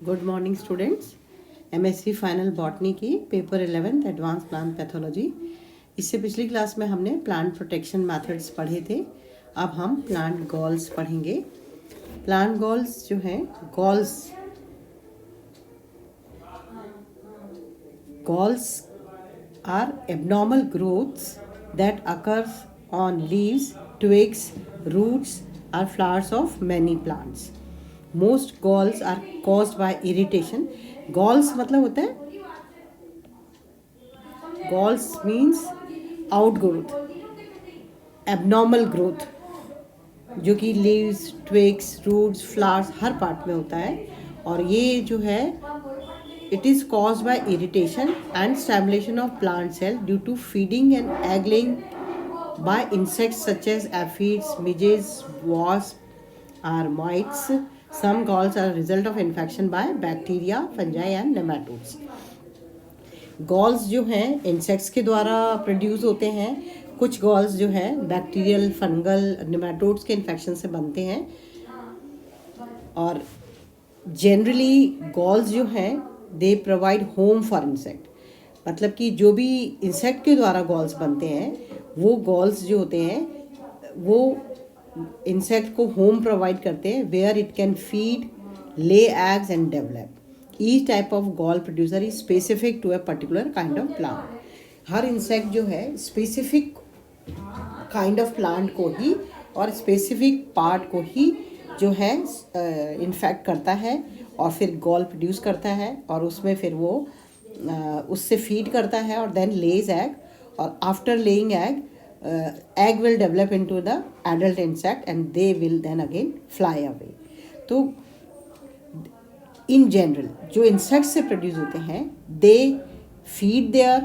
Good morning students. MSc final botany की paper 11 advance plant pathology. इससे पिछली class में हमने प्लांट प्रोटेक्शन मेथड्स पढ़े थे। अब हम प्लांट गॉल्स पढ़ेंगे। प्लांट गॉल्स जो हैं, galls are abnormal growths that occurs on leaves, twigs, roots or flowers of many plants. Most galls are caused by irritation. Galls मतलब होता है, galls means outgrowth, abnormal growth, जो कि leaves, twigs, roots, flowers हर part में होता है। और ये जो है it is caused by irritation and stimulation of plant cell due to feeding and egg laying by insects such as aphids, midges, wasps or mites. Some galls are a result of infection by bacteria, fungi and nematodes. Galls जो हैं insects के द्वारा produce होते हैं। कुछ galls जो है bacterial, fungal, nematodes के इन्फेक्शन से बनते हैं। और जनरली गॉल्स जो हैं they provide home for insect, मतलब कि जो भी इंसेक्ट के द्वारा गॉल्स बनते हैं वो गॉल्स जो होते हैं वो इंसेक्ट को होम प्रोवाइड करते हैं where it can feed, lay eggs and develop. Each type of gall producer is specific to a particular kind of plant. हर इंसेक्ट जो है स्पेसिफिक काइंड ऑफ प्लांट को ही और स्पेसिफिक पार्ट को ही जो है इन्फेक्ट करता है और फिर गॉल प्रोड्यूस करता है और उसमें फिर वो उससे फीड करता है और देन लेज एग। और after laying egg will develop into the adult insect and they will then again fly away. तो in general जो insects से produce होते हैं they feed there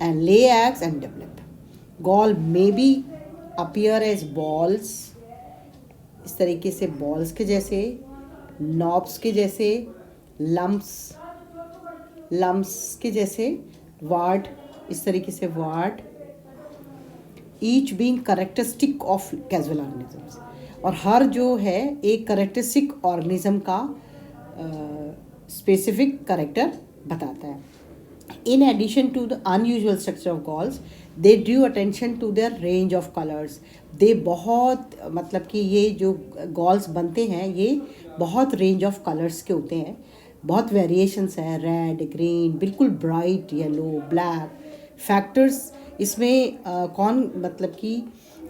and lay eggs and develop. Gall may be appear as balls, इस तरीके से balls के जैसे, knobs के जैसे, lumps के जैसे, wart, इस तरीके से wart, each being characteristic of casual organisms. और हर जो है एक करेक्टरिस्टिक ऑर्गेनिज्म का स्पेसिफिक करेक्टर बताता है। In addition to the unusual structure of galls they drew attention to their range of colours. They बहुत मतलब कि ये जो गॉल्स बनते हैं ये बहुत रेंज ऑफ कलर्स के होते हैं, बहुत वेरिएशंस हैं, रेड, ग्रीन, बिल्कुल ब्राइट येलो, ब्लैक। फैक्टर्स इसमें कौन मतलब कि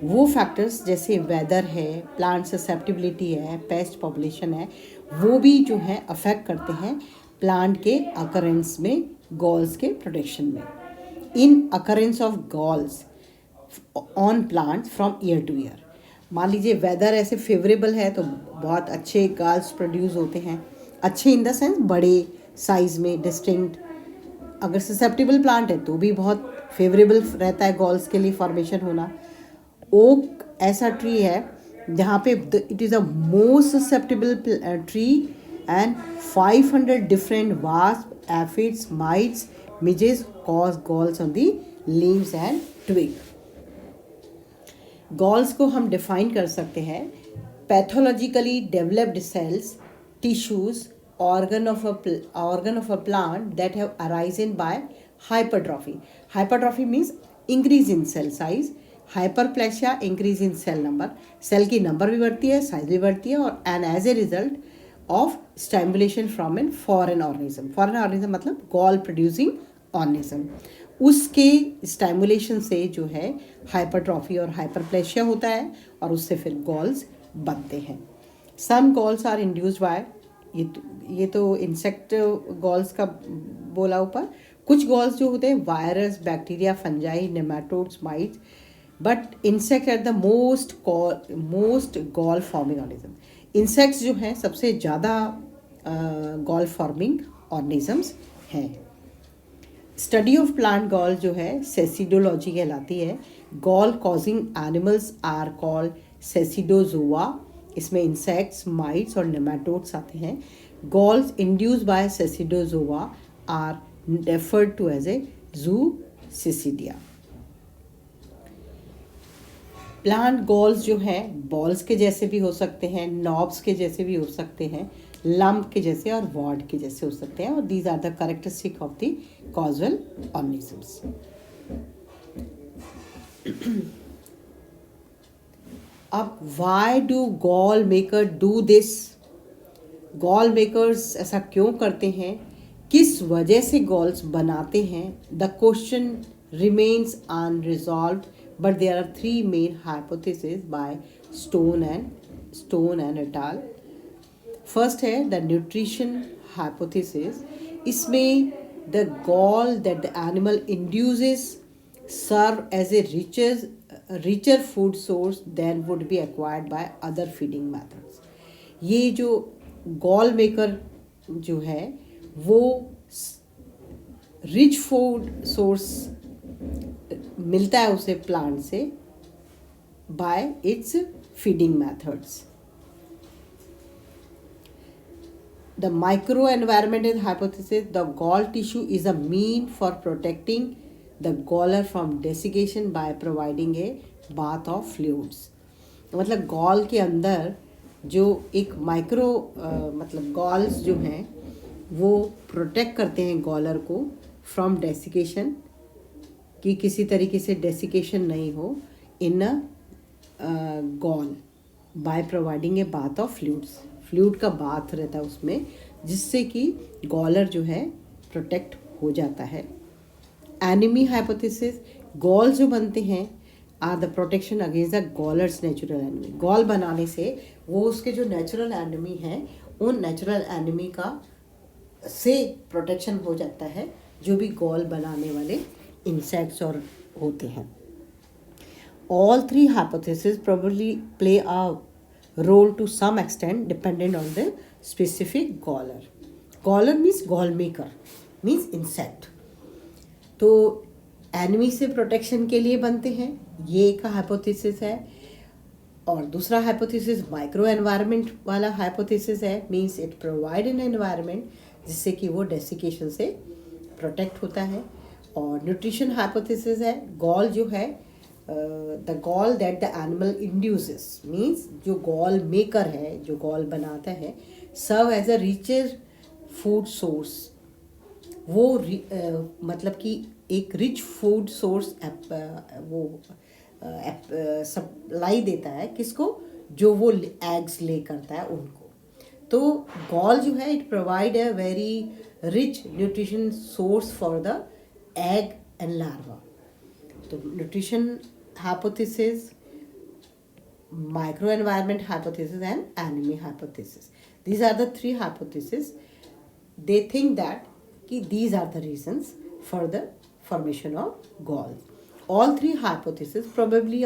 वो फैक्टर्स जैसे वेदर है, प्लांट ससेप्टिबिलिटी है, पेस्ट पॉपुलेशन है, वो भी जो है अफेक्ट करते हैं प्लांट के अकरेंस में, गॉल्स के प्रोटेक्शन में। In occurrence of galls on plants from year to year, मान लीजिए वेदर ऐसे फेवरेबल है तो बहुत अच्छे गॉल्स प्रोड्यूस होते हैं, अच्छे इन द सेंस बड़े साइज में, डिस्टिंक्ट। अगर ससेप्टिबल प्लांट है तो भी बहुत फेवरेबल रहता है गॉल्स के लिए फॉर्मेशन होना। ओक ऐसा ट्री है जहाँ पे it is a most susceptible tree and 500 different wasp, aphids, mites, midges cause galls on the leaves and twig. Galls को हम डिफाइन कर सकते हैं pathologically developed cells, tissues, organ of a plant that have arisen by hypertrophy. Hypertrophy means increase in cell size, hyperplasia increase in cell number. Cell की number भी बढ़ती है, size भी बढ़ती है, और and as a result of stimulation from an foreign organism. Foreign organism मतलब gall producing organism, उसके स्टिमुलेशन से जो है हाइपरट्रॉफी और हाइपरप्लेशिया होता है और उससे फिर गॉल्स बनते हैं। सम गॉल्स आर इंड्यूस्ड बाय, ये तो इंसेक्ट गॉल्स का बोला ऊपर। कुछ गॉल्स जो होते हैं virus, bacteria, fungi, nematodes, mites, but insect are the most gall forming organism. Insects जो हैं सबसे ज़्यादा गॉल फॉर्मिंग ऑर्गेनिजम्स हैं। स्टडी ऑफ प्लांट गॉल जो है सेसिडोलॉजी कहलाती है। Gall causing animals are called cecidozoa, इसमें इंसेक्ट्स, माइट्स और नेमाटोड्स आते हैं। Galls induced by cecidozoa are referred to as a zoocecidia. Plant galls जो हैं बॉल्स के जैसे भी हो सकते हैं, नॉब्स के जैसे भी हो सकते हैं, लम्प के जैसे और वॉर्ड के जैसे हो सकते हैं, और these are the characteristic of the causal organisms. अब why do gall maker do this? Gall makers ऐसा क्यों करते हैं, किस वजह से गॉल्स बनाते हैं? The question remains unresolved, but there are 3 main hypothesis by Stone and et al. First है द न्यूट्रिशन हाइपोथेसिस. इसमें the gall that the animal induces serve as a richer food source than would be acquired by other feeding methods. ये जो gall maker जो है वो rich food source मिलता है उसे प्लांट से bye it's feeding methods. The microenvironmental hypothesis, the gall tissue is a mean for protecting the gallers from desiccation by providing a bath of fluids. मतलब gall के अंदर जो एक मतलब गॉल्स जो हैं वो प्रोटेक्ट करते हैं गॉलर को फ्रॉम डेसिकेशन, कि किसी तरीके से डेसिकेशन नहीं हो in a gall, by providing a bath of fluids. Fluid का बाथ रहता है उसमें, जिससे कि गॉलर जो है प्रोटेक्ट हो जाता है. एनिमी हाइपोथेसिस, गॉल जो बनते हैं are the protection against the gallers natural enemy. Gall बनाने से वो उसके जो नेचुरल एनिमी हैं उन नेचुरल एनिमी का से प्रोटेक्शन हो जाता है जो भी गॉल बनाने वाले इंसेक्ट्स और होते हैं. All 3 hypotheses probably play a role to some extent dependent on the specific galler. Galler means gall maker, means insect. तो एनिमी से प्रोटेक्शन के लिए बनते हैं, ये एक हाइपोथेसिस है. और दूसरा हाइपोथेसिस माइक्रो एनवायरनमेंट वाला हाइपोथेसिस है, means it provide an environment जिससे कि वो डेसिकेशन से प्रोटेक्ट होता है. और न्यूट्रिशन हाइपोथेसिस है, गॉल जो है the gall that the animal induces, means जो गॉल मेकर है, जो गॉल बनाता है, serve as a richer food source. वो मतलब कि एक रिच फूड सोर्स वो सप्लाई देता है किसको, जो वो एग्स ले करता है उनको. तो गॉल जो है it provide a very rich nutrition source for the egg and larva. तो nutrition hypothesis, microenvironment hypothesis and enemy hypothesis. These are the 3 hypotheses. They think that these are the reasons for the formation of gall. All 3 hypotheses probably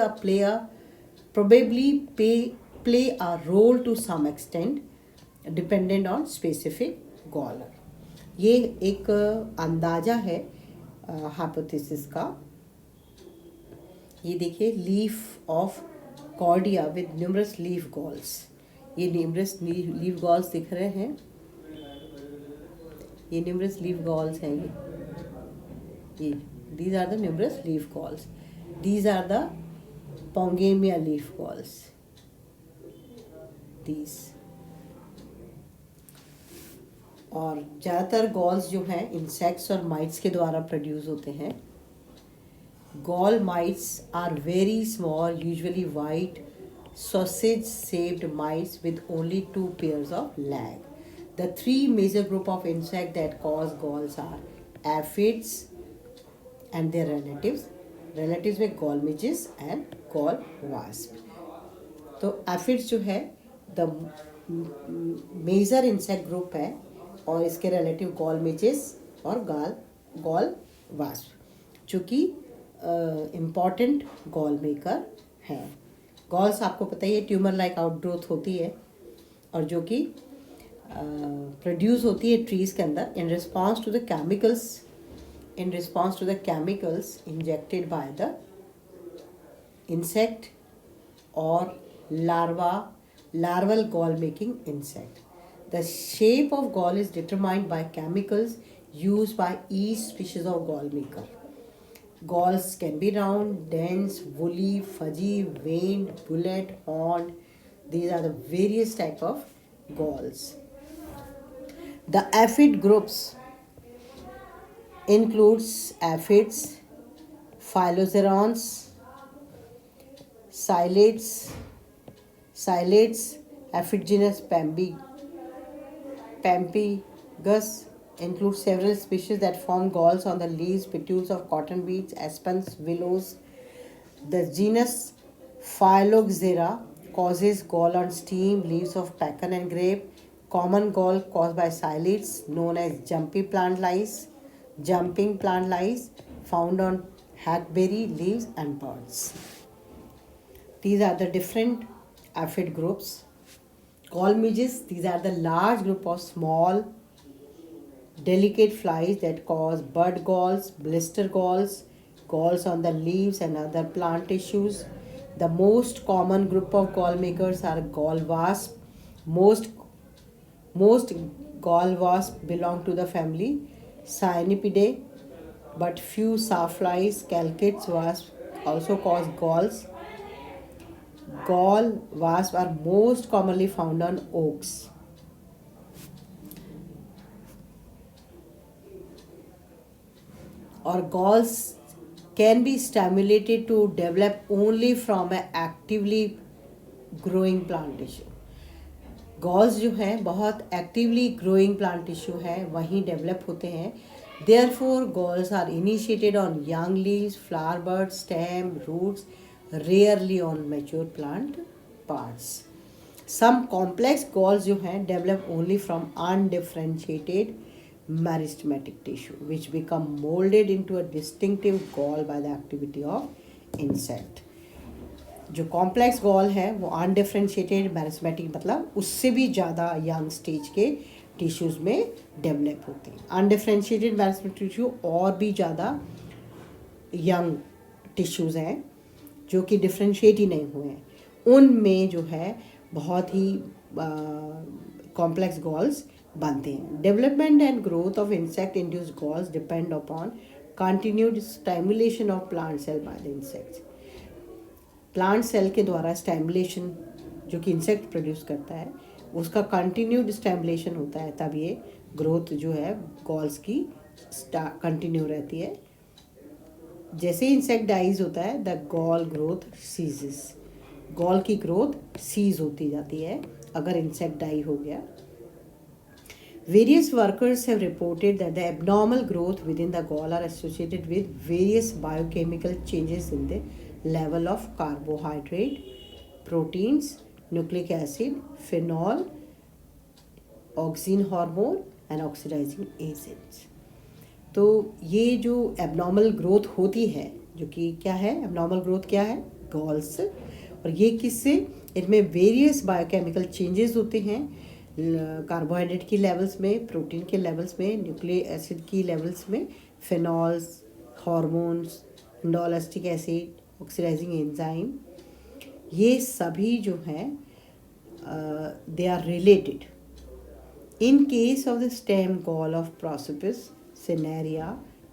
play a role to some extent dependent on specific galler. ये एक अंदाजा है hypothesis का. ये देखिए, leaf of Cordia with numerous leaf galls. ये numerous leaf galls दिख रहे हैं, ये न्यूमरस लीफ गॉल्स हैं. ये these are the numerous leaf galls. These are the Pongamia leaf galls. These और ज़्यादातर गॉल्स जो हैं इंसेक्ट्स और माइट्स के द्वारा प्रोड्यूस होते हैं. Gall mites are very small, usually white, sausage-shaped mites with only 2 pairs of legs. The 3 major group of insects that cause galls are aphids and their relatives. Relatives में gall midges and gall wasp. तो aphids जो है the major insect group है, और इसके relative gall midges और gall wasp, जो कि इम्पॉर्टेंट गॉल मेकर हैं. गॉल्स आपको पता ही है ट्यूमर लाइक आउटग्रोथ होती है, और जो कि प्रोड्यूस होती है ट्रीज़ के अंदर in response to the chemicals injected by the insect और larval gall making insect. The shape of gall is determined by chemicals used by each species of gall maker. Galls can be round, dense, woolly, fuzzy, veined, bullet, horned. These are the various type of galls. The aphid groups includes aphids, phylloxerons, Psyllates, aphid genus Pemphigus includes several species that form galls on the leaves, petioles of cotton beets, aspens, willows. The genus Phylloxera causes gall on stem, leaves of pecan and grape. Common gall caused by psyllates known as jumping plant lice found on hackberry leaves and buds. These are the different aphid groups. Gall midges, these are the large group of small delicate flies that cause bud galls, blister galls, galls on the leaves and other plant tissues. The most common group of gall makers are gall wasp. Most gall wasps belong to the family Cyanipidae, but few sawflies, calcetes wasps also cause galls. Gall wasps are most commonly found on oaks. Or galls can be stimulated to develop only from an actively growing plant tissue. Galls जो हैं बहुत actively growing plant tissue है वहीं develop होते हैं. Therefore galls are initiated on young leaves, flower bud, stem, roots, rarely on mature plant parts. Some complex galls जो हैं develop only from undifferentiated meristematic tissue which become moulded into a distinctive gall by the activity of insect. जो complex gall है वो undifferentiated meristematic मतलब उससे भी ज़्यादा young stage के टिश्यूज़ में डेवलप होते हैं. अनडिफरेंशिएटेड मैरिस्मेटिक टिश्यू और भी ज़्यादा यंग टिश्यूज़ हैं जो कि डिफरेंशिएट ही नहीं हुए हैं. उनमें जो है बहुत ही कॉम्प्लेक्स गॉल्स बनते हैं. Development and growth of insect induce galls depend upon continued stimulation of plant cell by the insects. Plant cell के द्वारा स्टिमुलेशन जो कि इंसेक्ट प्रोड्यूस करता है उसका कंटिन्यूड स्टिमुलेशन होता है, तब ये ग्रोथ जो है गॉल्स की कंटिन्यू रहती है. जैसे इंसेक्ट डाइज होता है the gall growth ceases. Gall की ग्रोथ सीज होती जाती है अगर इंसेक्ट डाई हो गया. Various workers have reported that the abnormal growth within the gall are associated with various biochemical changes in the level of carbohydrate, proteins, nucleic acid, phenol, auxin hormone and oxidizing agents. तो ये जो abnormal growth होती है जो कि क्या है, abnormal growth क्या है, गॉल्स. और ये किससे, इनमें वेरियस बायोकेमिकल चेंजेस होते हैं कार्बोहाइड्रेट की लेवल्स में, प्रोटीन के लेवल्स में, न्यूक्लिक एसिड की लेवल्स में, phenols, hormones, indoleacetic acid, oxidizing enzyme, ये सभी जो हैं they are related. In case of the stem gall of Prosopis cinerea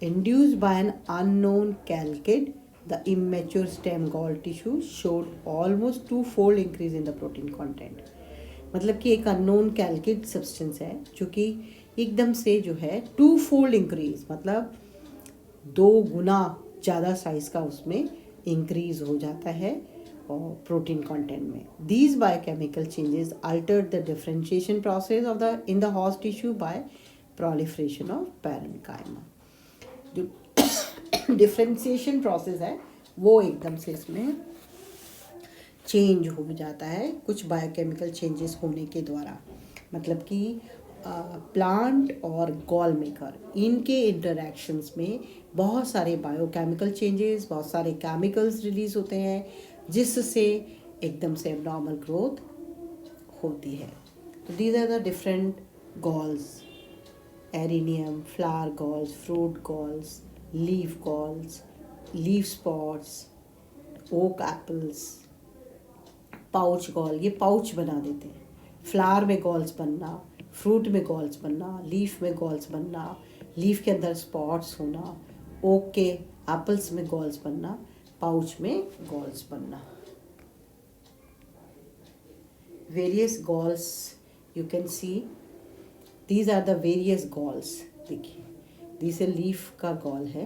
induced by an unknown calcid, the immature stem gall tissue showed almost two-fold increase in the protein content. मतलब कि एक unknown कैल्किड substance है जो कि एकदम से जो है 2-fold इंक्रीज मतलब 2 गुना ज़्यादा साइज का उसमें इंक्रीज हो जाता है और प्रोटीन कंटेंट में. These biochemical changes Altered the differentiation process of the in the host tissue bye proliferation of parenchyma. जो डिफरेंशिएशन प्रोसेस है वो एकदम से इसमें चेंज हो जाता है कुछ बायोकेमिकल चेंजेस होने के द्वारा. मतलब कि प्लांट और गॉल मेकर इनके इंटरैक्शंस में बहुत सारे बायोकेमिकल चेंजेस, बहुत सारे केमिकल्स रिलीज होते हैं जिससे एकदम से एबनॉर्मल ग्रोथ होती है. तो these are the different galls: erineum, flower galls, fruit galls, leaf galls, leaf spots, oak apples, pouch gall, ये पाउच बना देते हैं. फ्लावर में गॉल्स बनना, फ्रूट में गॉल्स बनना, लीफ में गॉल्स बनना, लीफ के अंदर स्पॉट्स होना, ओक के एप्पल्स में गॉल्स बनना, पाउच में गॉल्स बनना. Various galls you can see. These are the various galls. देखिए, दिस ए लीफ का गॉल है,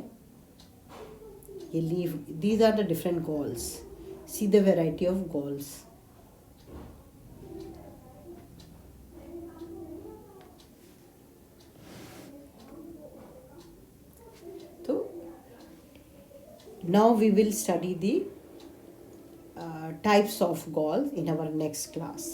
ये leaf. These are the different galls. See the variety of galls. तो now we will study the types of galls in our next class.